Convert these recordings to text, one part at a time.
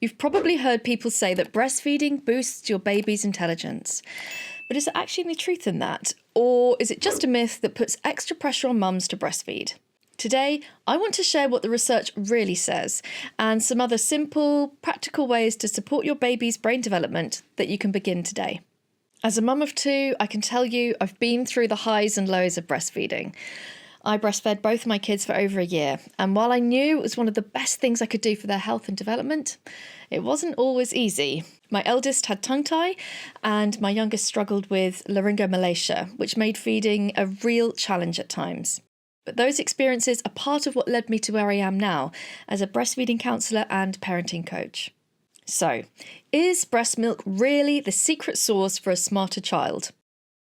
You've probably heard people say that breastfeeding boosts your baby's intelligence. But is there actually any truth in that? Or is it just a myth that puts extra pressure on mums to breastfeed? Today, I want to share what the research really says and some other simple, practical ways to support your baby's brain development that you can begin today. As a mum of two, I can tell you I've been through the highs and lows of breastfeeding. I breastfed both my kids for over a year, and while I knew it was one of the best things I could do for their health and development, it wasn't always easy. My eldest had tongue tie, and my youngest struggled with laryngomalacia, which made feeding a real challenge at times. But those experiences are part of what led me to where I am now as a breastfeeding counsellor and parenting coach. So, is breast milk really the secret sauce for a smarter child?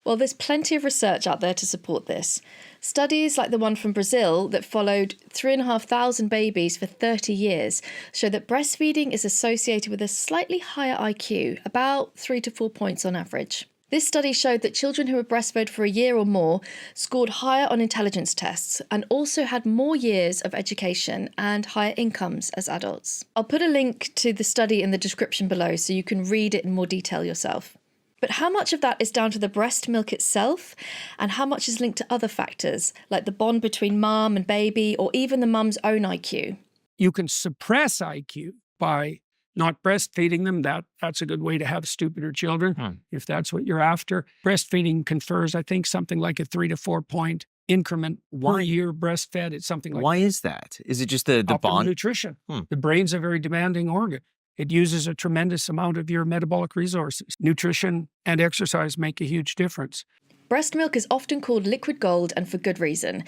Well, there's plenty of research out there to support this. Studies like the one from Brazil that followed 3,500 babies for 30 years show that breastfeeding is associated with a slightly higher IQ, about 3 to 4 points on average. This study showed that children who were breastfed for a year or more scored higher on intelligence tests and also had more years of education and higher incomes as adults. I'll put a link to the study in the description below so you can read it in more detail yourself. But how much of that is down to the breast milk itself, and how much is linked to other factors, like the bond between mum and baby, or even the mum's own IQ? You can suppress IQ by not breastfeeding them. That's a good way to have stupider children, if that's what you're after. Breastfeeding confers, I think, something like a 3 to 4 point increment per year breastfed. It's something like Why is that? Is it just the bond? Nutrition. The brain's a very demanding organ. It uses a tremendous amount of your metabolic resources. Nutrition and exercise make a huge difference. Breast milk is often called liquid gold, and for good reason.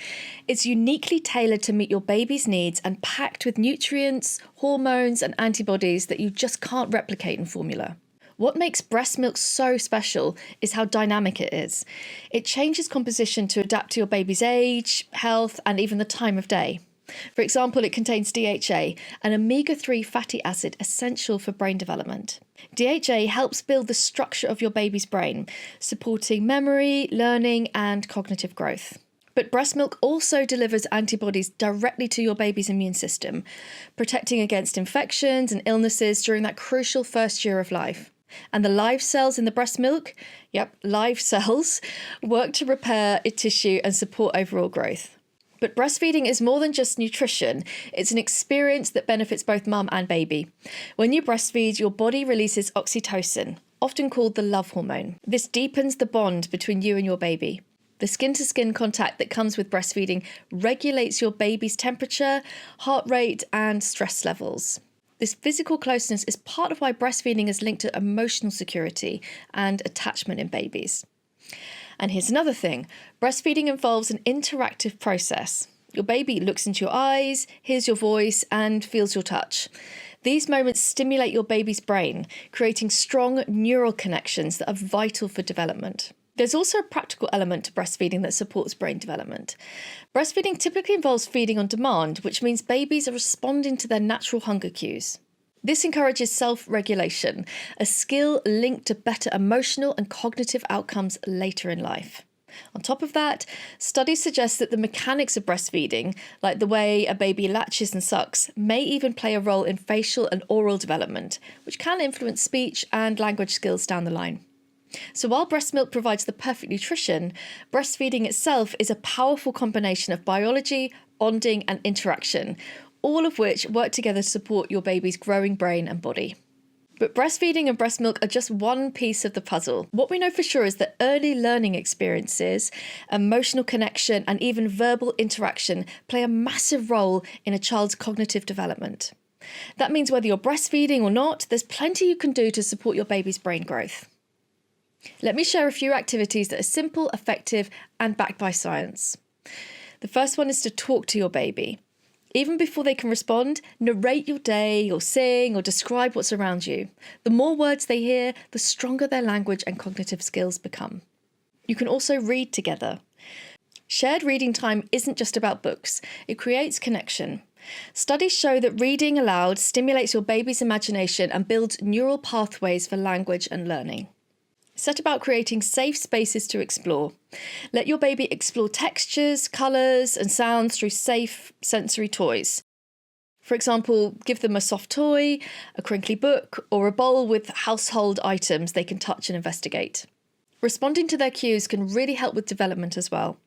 It's uniquely tailored to meet your baby's needs and packed with nutrients, hormones, and antibodies that you just can't replicate in formula. What makes breast milk so special is how dynamic it is. It changes composition to adapt to your baby's age, health, and even the time of day. For example, it contains DHA, an omega-3 fatty acid essential for brain development. DHA helps build the structure of your baby's brain, supporting memory, learning, and cognitive growth. But breast milk also delivers antibodies directly to your baby's immune system, protecting against infections and illnesses during that crucial first year of life. And the live cells in the breast milk, live cells, work to repair tissue and support overall growth. But breastfeeding is more than just nutrition. It's an experience that benefits both mum and baby. When you breastfeed, your body releases oxytocin, often called the love hormone. This deepens the bond between you and your baby. The skin-to-skin contact that comes with breastfeeding regulates your baby's temperature, heart rate, and stress levels. This physical closeness is part of why breastfeeding is linked to emotional security and attachment in babies. And here's another thing. Breastfeeding involves an interactive process. Your baby looks into your eyes, hears your voice, and feels your touch. These moments stimulate your baby's brain, creating strong neural connections that are vital for development. There's also a practical element to breastfeeding that supports brain development. Breastfeeding typically involves feeding on demand, which means babies are responding to their natural hunger cues. This encourages self-regulation, a skill linked to better emotional and cognitive outcomes later in life. On top of that, studies suggest that the mechanics of breastfeeding, like the way a baby latches and sucks, may even play a role in facial and oral development, which can influence speech and language skills down the line. So while breast milk provides the perfect nutrition, breastfeeding itself is a powerful combination of biology, bonding, and interaction, all of which work together to support your baby's growing brain and body. But breastfeeding and breast milk are just one piece of the puzzle. What we know for sure is that early learning experiences, emotional connection, and even verbal interaction play a massive role in a child's cognitive development. That means whether you're breastfeeding or not, there's plenty you can do to support your baby's brain growth. Let me share a few activities that are simple, effective, and backed by science. The first one is to talk to your baby. Even before they can respond, narrate your day or sing or describe what's around you. The more words they hear, the stronger their language and cognitive skills become. You can also read together. Shared reading time isn't just about books, it creates connection. Studies show that reading aloud stimulates your baby's imagination and builds neural pathways for language and learning. Set about creating safe spaces to explore. Let your baby explore textures, colours, and sounds through safe sensory toys. For example, give them a soft toy, a crinkly book, or a bowl with household items they can touch and investigate. Responding to their cues can really help with development as well.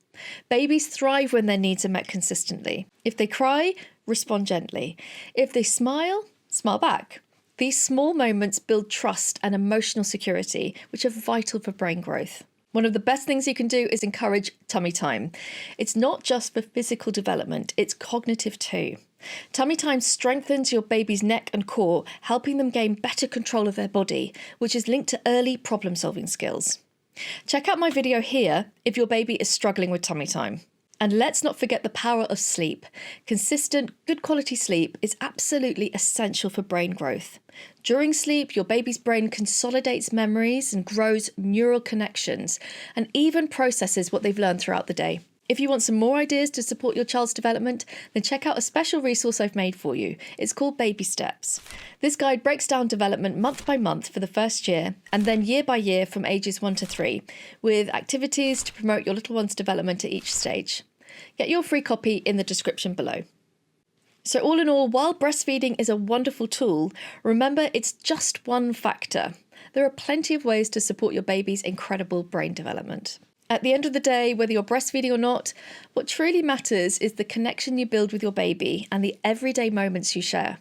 Babies thrive when their needs are met consistently. If they cry, respond gently. If they smile, smile back. These small moments build trust and emotional security, which are vital for brain growth. One of the best things you can do is encourage tummy time. It's not just for physical development, it's cognitive too. Tummy time strengthens your baby's neck and core, helping them gain better control of their body, which is linked to early problem-solving skills. Check out my video here if your baby is struggling with tummy time. And let's not forget the power of sleep. Consistent, good quality sleep is absolutely essential for brain growth. During sleep, your baby's brain consolidates memories and grows neural connections, and even processes what they've learned throughout the day. If you want some more ideas to support your child's development, then check out a special resource I've made for you. It's called Baby Steps. This guide breaks down development month by month for the first year, and then year by year from ages 1 to 3, with activities to promote your little one's development at each stage. Get your free copy in the description below. So all in all, while breastfeeding is a wonderful tool, remember it's just one factor. There are plenty of ways to support your baby's incredible brain development. At the end of the day, whether you're breastfeeding or not, what truly matters is the connection you build with your baby and the everyday moments you share.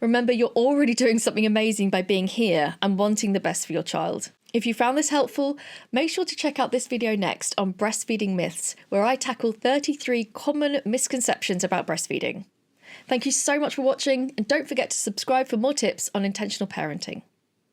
Remember, you're already doing something amazing by being here and wanting the best for your child. If you found this helpful, make sure to check out this video next on breastfeeding myths, where I tackle 33 common misconceptions about breastfeeding. Thank you so much for watching, and don't forget to subscribe for more tips on intentional parenting.